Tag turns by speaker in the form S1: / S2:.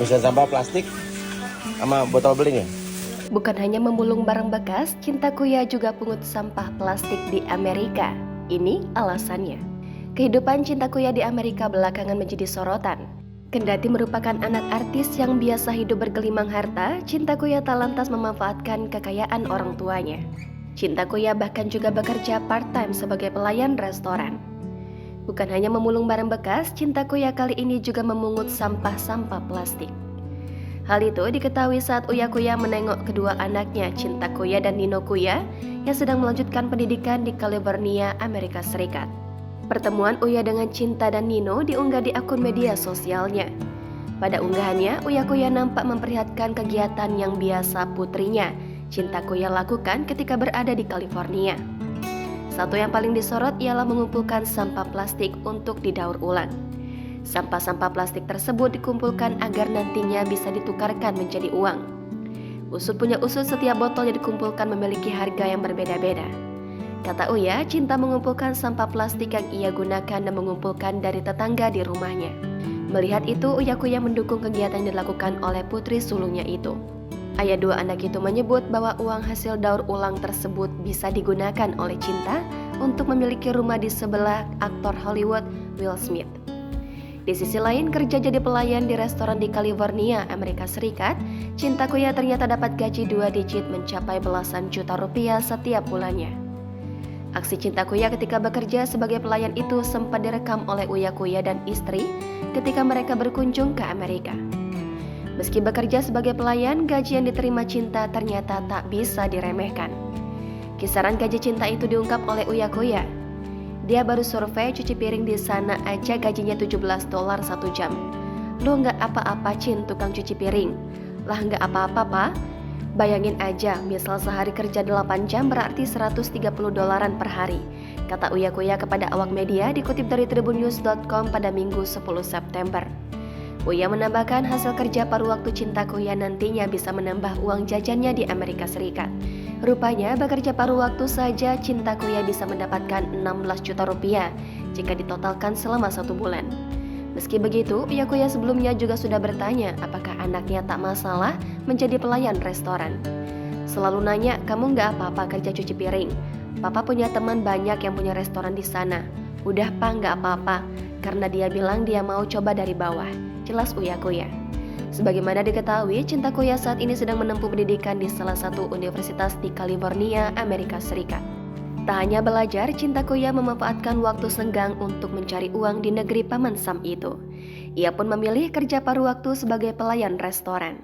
S1: Bisa sampah plastik sama botol beling ya?
S2: Bukan hanya memulung barang bekas, Cinta Kuya juga pungut sampah plastik di Amerika. Ini alasannya. Kehidupan Cinta Kuya di Amerika belakangan menjadi sorotan. Kendati merupakan anak artis yang biasa hidup bergelimang harta, Cinta Kuya tak lantas memanfaatkan kekayaan orang tuanya. Cinta Kuya bahkan juga bekerja part-time sebagai pelayan restoran. Bukan hanya memulung barang bekas, Cinta Kuya kali ini juga memungut sampah-sampah plastik. Hal itu diketahui saat Uya Kuya menengok kedua anaknya, Cinta Kuya dan Nino Kuya, yang sedang melanjutkan pendidikan di California, Amerika Serikat. Pertemuan Uya dengan Cinta dan Nino diunggah di akun media sosialnya. Pada unggahannya, Uya Kuya nampak memperlihatkan kegiatan yang biasa putrinya, Cinta Kuya lakukan ketika berada di California. Satu yang paling disorot ialah mengumpulkan sampah plastik untuk didaur ulang. Sampah-sampah plastik tersebut dikumpulkan agar nantinya bisa ditukarkan menjadi uang. Usut punya usut, setiap botol yang dikumpulkan memiliki harga yang berbeda-beda. Kata Uya, Cinta mengumpulkan sampah plastik yang ia gunakan dan mengumpulkan dari tetangga di rumahnya. Melihat itu, Uya Kuya mendukung kegiatan yang dilakukan oleh putri sulungnya itu. Ayah dua anak itu menyebut bahwa uang hasil daur ulang tersebut bisa digunakan oleh Cinta untuk memiliki rumah di sebelah aktor Hollywood Will Smith. Di sisi lain, kerja jadi pelayan di restoran di California, Amerika Serikat, Cinta Kuya ternyata dapat gaji 2 digit mencapai belasan juta rupiah setiap bulannya. Aksi Cinta Kuya ketika bekerja sebagai pelayan itu sempat direkam oleh Uya Kuya dan istri ketika mereka berkunjung ke Amerika. Meski bekerja sebagai pelayan, gaji yang diterima Cinta ternyata tak bisa diremehkan. Kisaran gaji Cinta itu diungkap oleh Uya Kuya. Dia baru survei cuci piring di sana aja gajinya $17 1 jam. Lu nggak apa-apa Cin, tukang cuci piring. Lah nggak apa-apa Pak. Bayangin aja, misal sehari kerja 8 jam berarti $130 per hari, kata Uya Kuya kepada awak media dikutip dari tribunnews.com pada Minggu 10 September. Uya menambahkan hasil kerja paruh waktu Cinta Kuya nantinya bisa menambah uang jajannya di Amerika Serikat. Rupanya bekerja paruh waktu saja Cinta Kuya bisa mendapatkan 16 juta rupiah jika ditotalkan selama 1 bulan. Meski begitu, Uya Kuya sebelumnya juga sudah bertanya apakah anaknya tak masalah menjadi pelayan restoran. Selalu nanya, kamu nggak apa-apa kerja cuci piring? Papa punya teman banyak yang punya restoran di sana. Udah Pak, nggak apa-apa, karena dia bilang dia mau coba dari bawah, jelas Uya Kuya. Sebagaimana diketahui, Cinta Kuya saat ini sedang menempuh pendidikan di salah satu universitas di California, Amerika Serikat. Tak hanya belajar, Cinta Kuya memanfaatkan waktu senggang untuk mencari uang di negeri Paman Sam itu. Ia pun memilih kerja paruh waktu sebagai pelayan restoran.